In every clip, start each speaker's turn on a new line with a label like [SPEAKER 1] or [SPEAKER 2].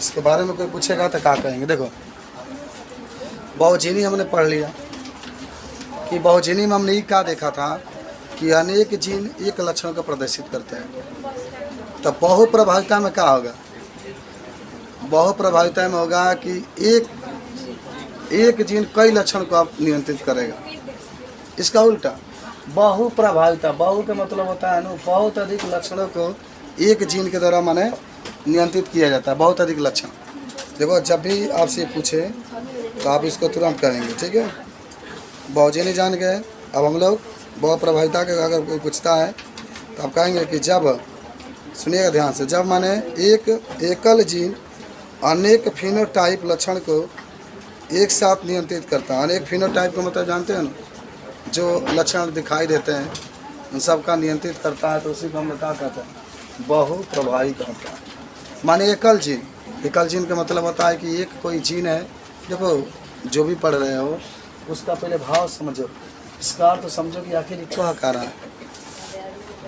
[SPEAKER 1] इसके बारे में कोई पूछेगा तो क्या कहेंगे? देखो, बहुजीनी हमने पढ़ लिया कि बहुजीनी में हमने ये क्या देखा था कि अनेक जीन एक लक्षण को प्रदर्शित करते हैं। तो बहुप्रभाविता में क्या होगा? बहुप्रभाविता में होगा कि एक जीन कई लक्षण को आप नियंत्रित करेगा। इसका उल्टा बहुप्रभाविता, बहु का मतलब होता है बहुत अधिक लक्षणों को एक जीन के द्वारा माने नियंत्रित किया जाता है। बहुत अधिक लक्षण। देखो, जब भी आपसे पूछे तो आप इसको तुरंत करेंगे, ठीक है? बहुजीनी जान गए। अब हम लोग बहुप्रभाविता के अगर कोई पूछता है तो आप कहेंगे कि जब, सुनिएगा ध्यान से, जब माने एक एकल जीन अनेक फिनोटाइप लक्षण को एक साथ नियंत्रित करता है। अनेक फिनोटाइप का मतलब जानते हैं ना, जो लक्षण दिखाई देते हैं उन सब का नियंत्रित करता है, तो उसी को हम लोग क्या कहते हैं? बहुप्रभावी कहते हैं। माने एकल जीन का मतलब होता है कि एक कोई जीन है। देखो, जो भी पढ़ रहे हो उसका पहले भाव समझो, इसका अर्थ समझो कि आखिर ये क्या कह रहा है।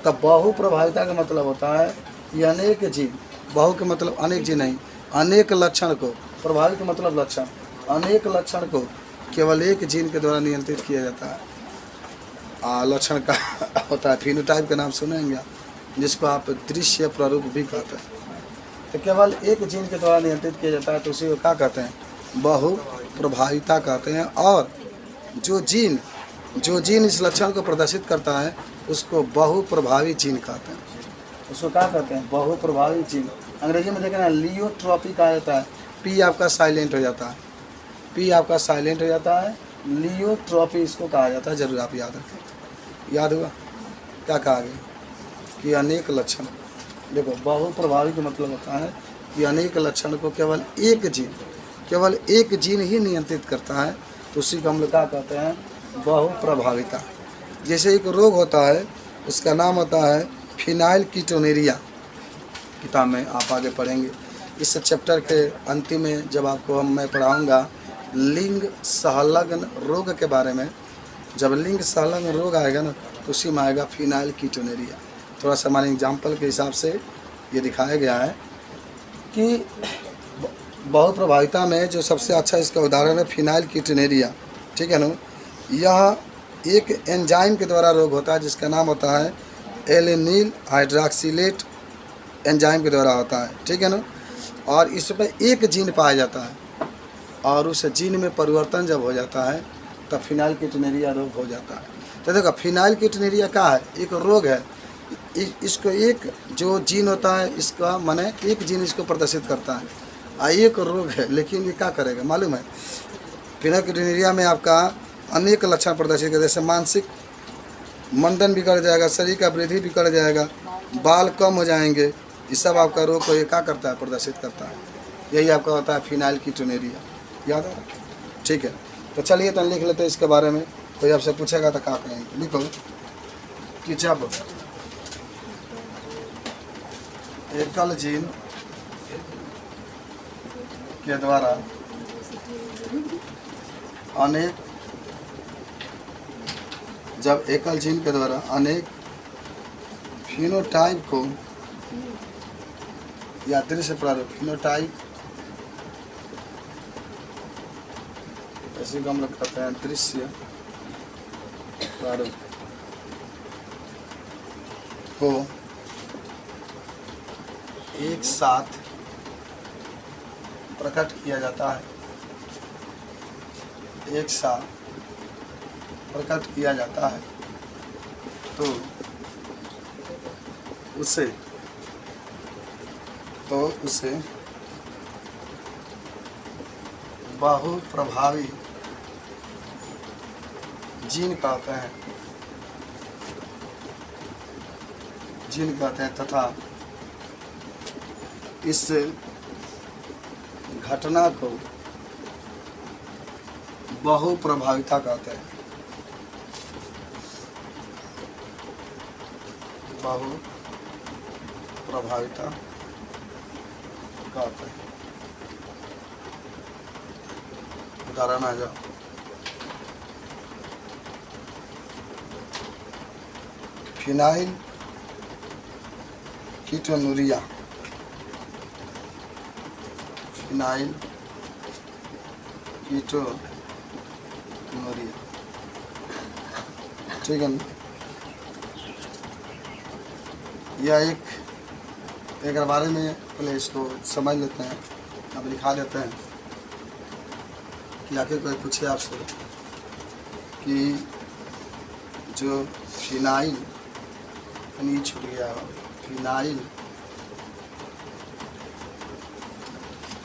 [SPEAKER 1] तब बहुप्रभाविता का मतलब होता है कि अनेक जीन, बहु के मतलब अनेक जीन नहीं, अनेक लक्षण को, प्रभावित का मतलब लक्षण, अनेक लक्षण को केवल एक जीन के द्वारा नियंत्रित किया जाता है। लक्षण का होता है फिनोटाइप का नाम सुनेंगे, जिसको आप दृश्य प्रारूप भी कहते हैं। तो केवल एक जीन के द्वारा नियंत्रित किया जाता है, तो उसी को क्या कहते हैं? बहुप्रभाविता कहते हैं। और जो जीन इस लक्षण को प्रदर्शित करता है उसको बहुप्रभावी जीन कहते हैं। उसको क्या कहते हैं? बहुप्रभावी जीन। अंग्रेजी में देखें ना, लियोट्रॉपी कहा जाता है। पी आपका साइलेंट हो जाता है, पी आपका साइलेंट हो जाता है, लियोट्रॉपी इसको कहा जाता है। जरूर आप याद रखें। याद हुआ क्या कहा गया? कि अनेक लक्षण। देखो, बहुप्रभावी का मतलब होता है कि अनेक लक्षण को केवल एक जीन ही नियंत्रित करता है, तो उसी को हम लोग क्या कहते हैं? बहुप्रभाविता। जैसे एक रोग होता है, उसका नाम होता है फिनाइलकीटोनुरिया। किताब में आप आगे पढ़ेंगे। इस चैप्टर के अंतिम में जब आपको मैं पढ़ाऊँगा लिंग संलग्न रोग के बारे में, जब लिंग संलग्न रोग आएगा ना, तो उसी में आएगा फिनाइलकीटोनुरिया। थोड़ा सा हमारे एग्जाम्पल के हिसाब से ये दिखाया गया है कि बहुप्रभाविता में जो सबसे अच्छा इसका उदाहरण है फिनाइलकीटोनुरिया, ठीक है ना? यह एक एंजाइम के द्वारा रोग होता है जिसका नाम होता है एलेनिल हाइड्रॉक्सिलेट एंजाइम के द्वारा होता है, ठीक है ना? और इसमें एक जीन पाया जाता है और उस जीन में परिवर्तन जब हो जाता है तब फिनाइलकीटोनुरिया रोग हो जाता है। तो देखो, फिनाइलकीटोनुरिया क्या है? एक रोग है। इसको एक जो जीन होता है, इसका माने एक जीन इसको प्रदर्शित करता है, एक रोग है। लेकिन ये क्या करेगा मालूम है? फिनाइलकीटोनुरिया में आपका अनेक लक्षण प्रदर्शित करते, जैसे मानसिक मंदन बिगड़ जाएगा, शरीर का वृद्धि बिगड़ जाएगा, बाल कम हो जाएंगे। ये सब आपका रोग को ये क्या करता है? प्रदर्शित करता है। यही आपका होता है फिनाइलकीटोनुरिया। याद है? ठीक है, तो चलिए तो लिख लेते हैं इसके बारे में। कोई आपसे पूछेगा तो क्या कहेंगे? लिखो कि जब एकल जीन के द्वारा अनेक फिनोटाइप को या दृश्य प्रारूप, फिनोटाइप ऐसे को हम लोग कहते हैं दृश्य प्रारूप को एक साथ प्रकट किया जाता है, एक साथ प्रकट किया जाता है, तो उसे बहुप्रभावी जीन कहते हैं तथा इस घटना को बहुप्रभाविता कहते हैं। बहुप्रभाविता कहते हैं। उदाहरण आ जाओ। Phenyl ketonuria. ठीक है ना। यह एक बारे में पहले इसको समझ लेते हैं, अब लिखा देते हैं कि आखिर कोई पूछे आपसे कि जो फिनाइल, नहीं छूट गया, फिनाइल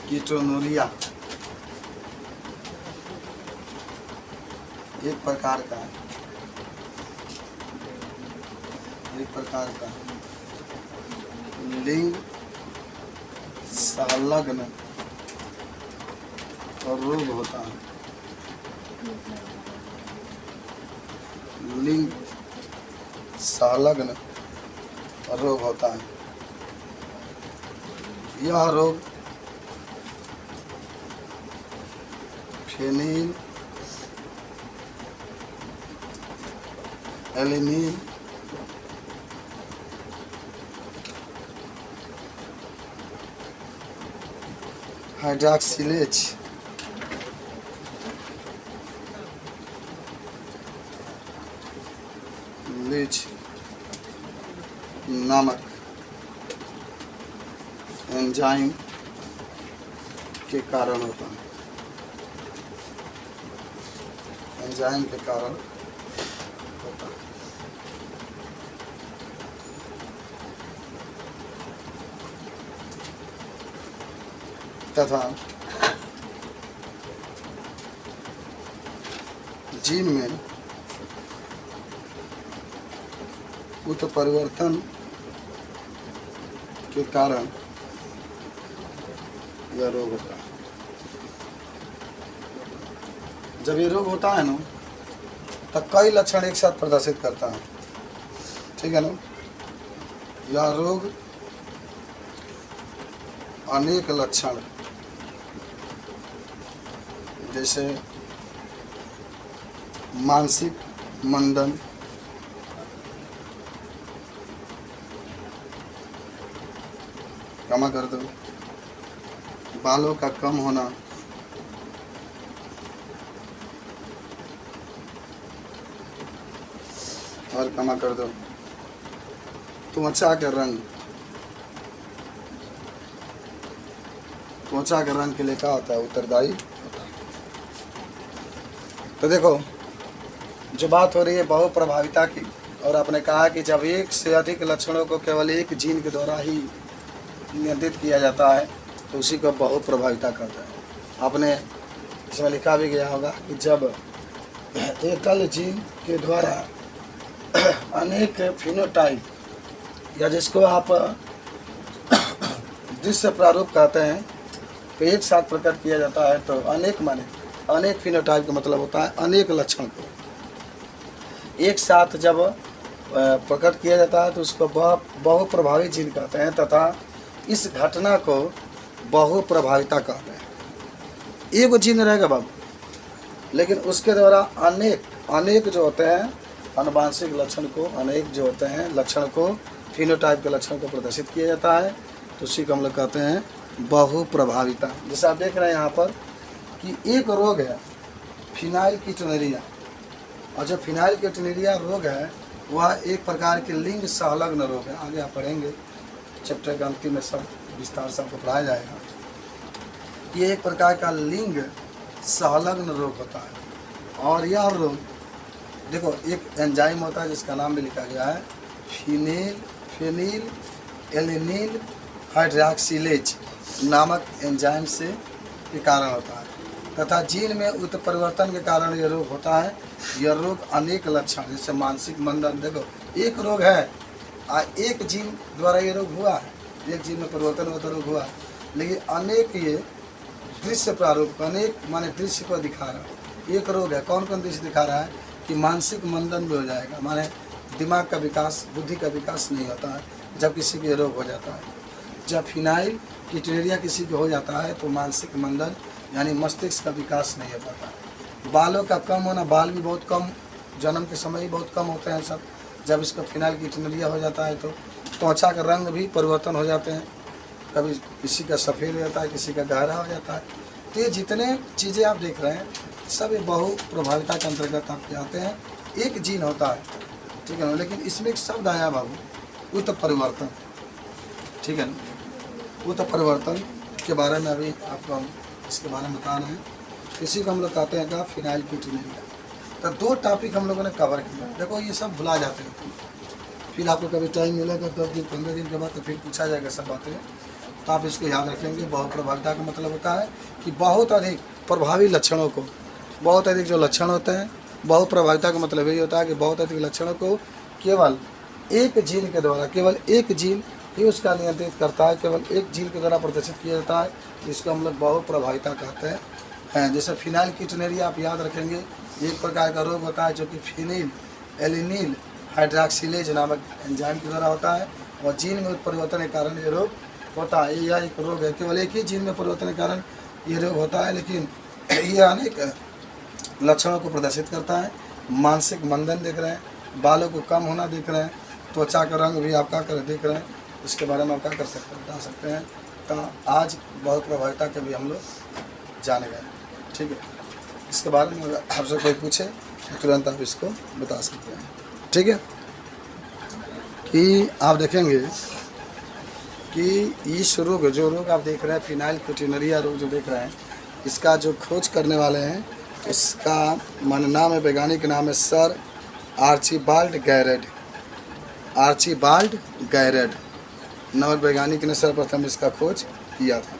[SPEAKER 1] कीटोनूरिया एक प्रकार का लिंग संलग्न रोग होता है। लिंग संलग्न रोग होता है। यह रोग फेनिल एलिनिल हाइड्रॉक्सिलेज नामक एंजाइम के कारण होता है। एंजाइम के कारण होता है। तथा जीन में उत्परिवर्तन के कारण यह रोग होता है। जब ये रोग होता है ना, तब कई लक्षण एक साथ प्रदर्शित करता है। ठीक है ना। यह रोग अनेक लक्षण, जैसे मानसिक मंदन, क्षमा कर दो, बालों का कम होना, और क्षमा कर दो, त्वचा के रंग, त्वचा के रंग के लिए क्या होता है, उत्तरदायी होता है। तो देखो, जो बात हो रही है बहु प्रभाविता की, और आपने कहा कि जब एक से अधिक लक्षणों को केवल एक जीन के द्वारा ही नियंत्रित किया जाता है तो उसी को बहु प्रभाविता कहता है। आपने इसमें लिखा भी गया होगा कि जब एकल जीन के द्वारा अनेक फिनोटाइप, या जिसको आप दृश्य प्रारूप कहते हैं, तो एक साथ प्रकट किया जाता है, तो अनेक माने अनेक फिनोटाइप का मतलब होता है अनेक लक्षण को एक साथ जब प्रकट किया जाता है तो उसको बहु प्रभावी जीन कहते हैं, तथा इस घटना को बहु प्रभाविता कहते हैं। एक जीन रहेगा बाबू, लेकिन उसके द्वारा अनेक जो होते हैं आनुवांशिक लक्षण को, अनेक जो होते हैं लक्षण को, फिनोटाइप के लक्षण को प्रदर्शित किया जाता है, तो उसी को हम लोग कहते हैं बहु प्रभाविता। जैसे आप देख रहे हैं यहाँ पर कि एक रोग है फिनाइल कीटोनूरिया, और जो फिनाइल कीटोनूरिया रोग है वह एक प्रकार के लिंग संलग्न रोग है। आगे आप पढ़ेंगे चैप्टर के अंतिम में सब विस्तार से आपको पढ़ाया जाएगा। ये एक प्रकार का लिंग संलग्न रोग होता है, और यह रोग देखो एक एंजाइम होता है जिसका नाम भी लिखा गया है फेनिल एलिनिल हाइड्रॉक्सिलेज नामक एंजाइम से के कारण होता है, तथा जीन में उत्परिवर्तन के कारण यह रोग होता है। यह रोग अनेक लक्षण, जैसे मानसिक मंदन, देखो एक रोग है, एक जीन द्वारा ये रोग हुआ है, एक जीन में परिवर्तन होता रोग हुआ है, लेकिन अनेक ये दृश्य प्रारूप, अनेक माने दृश्य को दिखा रहा है। एक रोग है, कौन कौन दृश्य दिखा रहा है कि मानसिक मंदन भी हो जाएगा, माने दिमाग का विकास, बुद्धि का विकास नहीं होता है जब किसी के रोग हो जाता है। जब फिनाइल कीटोनूरिया किसी को हो जाता है तो मानसिक मंदन यानी मस्तिष्क का विकास नहीं हो पाता है। बालों का कम होना, बाल भी बहुत कम, जन्म के समय ही बहुत कम होते हैं सब। जब इसका फिनाइल कीटोनूरिया हो जाता है तो त्वचा का रंग भी परिवर्तन हो जाते हैं, कभी किसी का सफ़ेद हो जाता है, किसी का गहरा हो जाता है। तो ये जितने चीज़ें आप देख रहे हैं सब ये बहु प्रभाविता के अंतर्गत आपके आते हैं। एक जीन होता है, ठीक है ना, लेकिन इसमें एक शब्द आया बाबू, वो तो परिवर्तन, ठीक है ना, वो तो परिवर्तन के बारे में अभी आपको हम इसके बारे में बता रहे हैं। इसी को हम लोग कहते हैं का फिनाइलकीटोनुरिया। तो 2 टॉपिक हम लोगों ने कवर किया। देखो ये सब भुला जाते हैं, फिर आपको कभी टाइम मिलेगा 10 दिन 15 दिन के बाद तो फिर पूछा जाएगा सब बातें, तो आप इसको याद रखेंगे। बहुप्रभाविता का मतलब होता है कि बहुत अधिक प्रभावी लक्षणों को, बहुत अधिक जो लक्षण होते हैं, बहुप्रभाविता का मतलब यही होता है कि बहुत अधिक लक्षणों को केवल एक जीन के द्वारा, केवल एक जीन ही उसका नियंत्रित करता है, केवल एक जीन के द्वारा प्रदर्शित किया जाता है, जिसको हम लोग बहुप्रभाविता कहते हैं। जैसे फिनाइलकीटोनुरिया आप याद रखेंगे, एक प्रकार का रोग होता है जो कि फिनिल एलिनिल हाइड्रॉक्सिलेज नामक एंजाइम के द्वारा होता है, और जीन में परिवर्तन के कारण ये रोग होता है। यह एक रोग है, केवल एक ही जीन में परिवर्तन के कारण ये रोग होता है, लेकिन ये अनेक लक्षणों को प्रदर्शित करता है। मानसिक मंदन देख रहे हैं, बालों को कम होना देख रहे हैं, त्वचा का रंग भी आप क्या कर देख रहे हैं, इसके बारे में आप क्या कर सकते हैं, बता सकते हैं। तो आज बहुत प्रभाविता के भी हम लोग जाने गए, ठीक है। इसके बारे में आपसे कोई पूछे तो तुरंत आप इसको बता सकते हैं, ठीक है। कि आप देखेंगे कि इस रोग, जो रोग आप देख रहे हैं फिनाइलकीटोनुरिया रोग जो देख रहे हैं, इसका जो खोज करने वाले हैं, इसका मन नाम है, वैज्ञानिक नाम है सर आर्चिबाल्ड गैरेड। आर्चिबाल्ड गैरेड नामक वैज्ञानिक ने सर्वप्रथम इसका खोज किया था,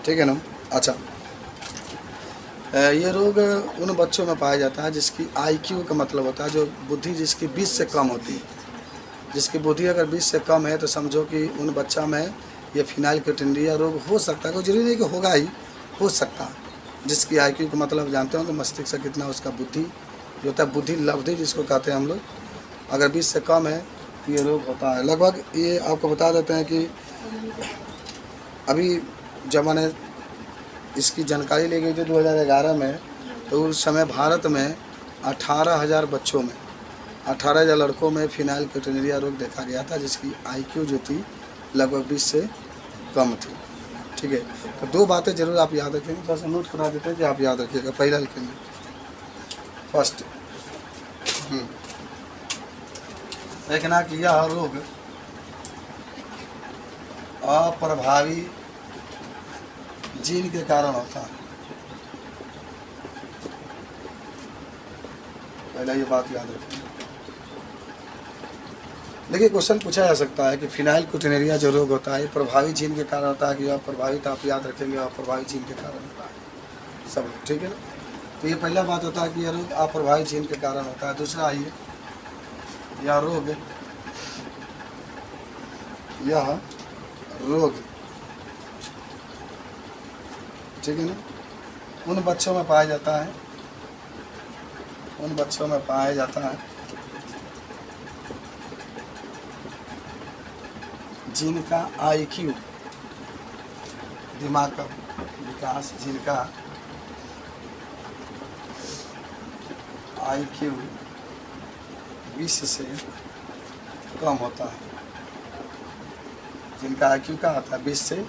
[SPEAKER 1] ठीक है ना। अच्छा, ये रोग उन बच्चों में पाया जाता है जिसकी IQ का मतलब होता है जो बुद्धि जिसकी 20 से कम होती है। जिसकी बुद्धि अगर 20 से कम है तो समझो कि उन बच्चा में ये फिनाइलकीटोनुरिया रोग हो सकता है। कोई जरूरी नहीं कि होगा ही, हो सकता है। जिसकी IQ का मतलब जानते हो कि मस्तिष्क कितना उसका बुद्धि जो होता है, बुद्धि लब्धि जिसको कहते हैं हम लोग, अगर 20 से कम है तो ये रोग होता है। लगभग ये आपको बता देते हैं कि अभी जब मैंने इसकी जानकारी ली गई थी 2011 में, तो उस समय भारत में 18,000 बच्चों में, 18,000 लड़कों में फिनाइलकीटोनुरिया रोग देखा गया था, जिसकी IQ जो थी लगभग 20 से कम थी, ठीक है। तो 2 बातें जरूर आप याद रखेंगे, थोड़ा सा नोट करा देते हैं कि आप याद रखिएगा। पहला लिखेंगे फर्स्ट, देखना कि यह रोग अप्रभावी जीन के कारण होता है। पहला ये बात याद रखें। देखिए क्वेश्चन पूछा जा सकता है कि फिनाइलकीटोनुरिया जो रोग होता है प्रभावी जीन के कारण होता है कि अप्रभावित, आप याद रखेंगे अप्रभावी जीन के कारण होता है सब, ठीक है ना। तो ये पहला बात होता है कि यह रोग अप्रभावी जीन के कारण होता है। दूसरा आइए, यह रोग ठीक है ना, उन बच्चों में पाया जाता है, जिनका IQ, दिमाग का विकास, जिनका IQ 20 से कम होता है। जिनका IQ का होता है 20 से,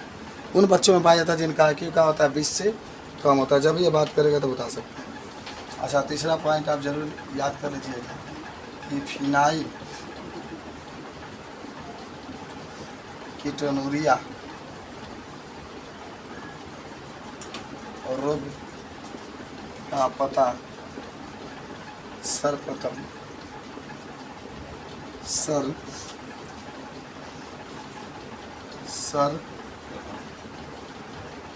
[SPEAKER 1] उन बच्चों में पाया जाता है जिनका IQ का होता है 20 से कम होता है। जब ये बात करेगा तो बता सकते हैं। अच्छा, तीसरा पॉइंट आप जरूर याद कर लीजिएगा कि फिनाइलकीटोनुरिया रोग का पता सर्वप्रथम सर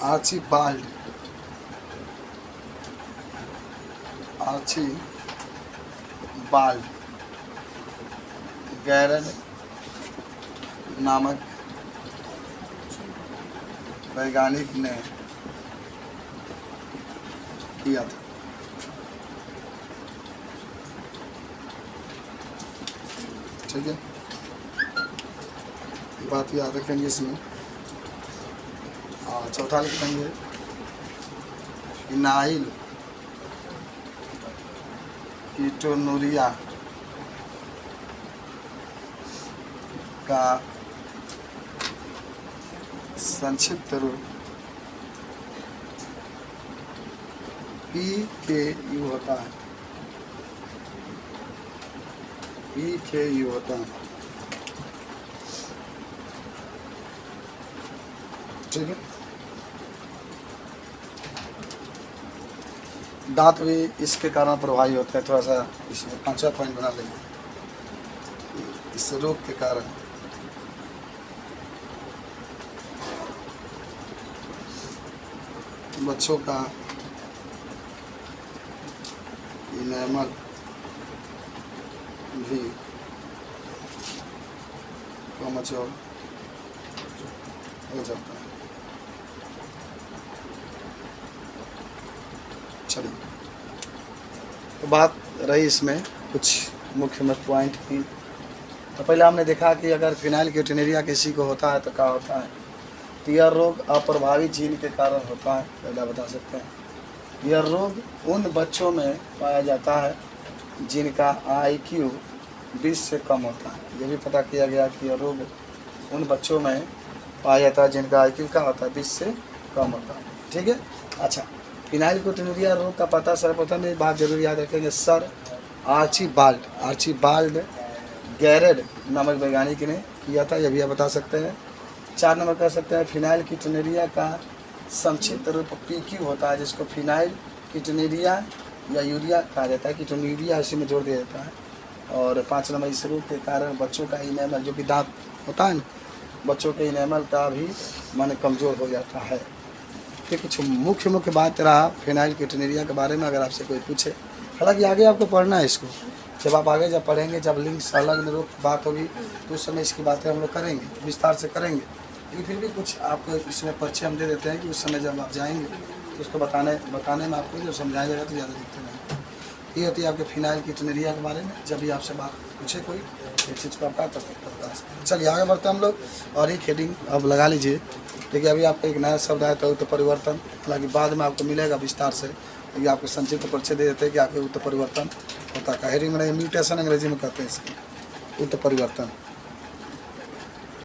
[SPEAKER 1] आर्चिबाल्ड गैरेड नामक वैज्ञानिक ने किया था, ठीक है। बात याद रखेंगे इसमें। चौथा लिखेंगे फिनाइलकीटोनुरिया का संक्षिप्त रूप PKU होता है, PKU होता है। ठीक है, दांत भी इसके कारण प्रभावी होते हैं। थोड़ा सा इसमें 5वां पॉइंट बना लेंगे, इस रोग के कारण बच्चों का इनेमल भी कमजोर हो जाता है। चलिए, तो बात रही इसमें कुछ मुख्य मुख्य पॉइंट की। तो पहले हमने देखा कि अगर फिनाइल कीटोनुरिया किसी को होता है तो क्या होता है। तो यह रोग अप्रभावी जीन के कारण होता है, पहला बता सकते हैं। यह रोग उन बच्चों में पाया जाता है जिनका IQ 20 से कम होता है। यह भी पता किया गया कि यह रोग उन बच्चों में पाया जाता है जिनका IQ क्या होता है, 20 से कम होता है। ठीक है, अच्छा, फिनाइल कीटोनुरिया रोग का पता सर्वप्रथम एक बात जरूर याद रखेंगे, सर आर्चीबाल्ड गैरेड नामक वैज्ञानिक ने किया था। यह भी आप बता सकते हैं। 4 नंबर कह सकते हैं, फिनाइल कीटोनुरिया का संक्षिप्त रूप PQ होता है, जिसको फिनाइल कीटोनुरिया या यूरिया कहा जाता है। कीटोनुरिया इसी में जोड़ दिया जाता है। और 5 नंबर, इस रोग के कारण बच्चों का इनेमल, जो कि दांत होता है ना, बच्चों के इनेमल का भी मन कमज़ोर हो जाता है। फिर कुछ मुख्य बात रहा फिनाइल कीटोनुरिया के बारे में, अगर आपसे कोई पूछे। हालांकि आगे आपको पढ़ना है इसको, जब आप आगे जब पढ़ेंगे, जब लिंग्स अलग रोग की बात होगी तो उस समय इसकी बातें हम लोग करेंगे, विस्तार से करेंगे। लेकिन फिर भी कुछ आपको इसमें परिचय हम दे देते हैं कि उस समय जब आप जाएंगे तो उसको बताने में आपको जब समझाया जाएगा तो ज़्यादा दिक्कत नहीं। ये होती है आपके फिनाइल कीटोनुरिया के बारे में। जब भी आपसे बात पूछे कोई, इस चीज़ को आप क्या कर सकते हैं। चलिए आगे बढ़ते हैं हम लोग, और एक हेडिंग अब लगा लीजिए। देखिए, अभी आपका एक नया शब्द आया था, उत्तर परिवर्तन। हालांकि बाद में आपको मिलेगा विस्तार से, ये आपको संक्षिप्त परिचय दे देते हैं कि आपके उत्तर परिवर्तन होता है। हेडिंग में म्यूटेशन अंग्रेजी में कहते हैं इसकी, उत्तर परिवर्तन।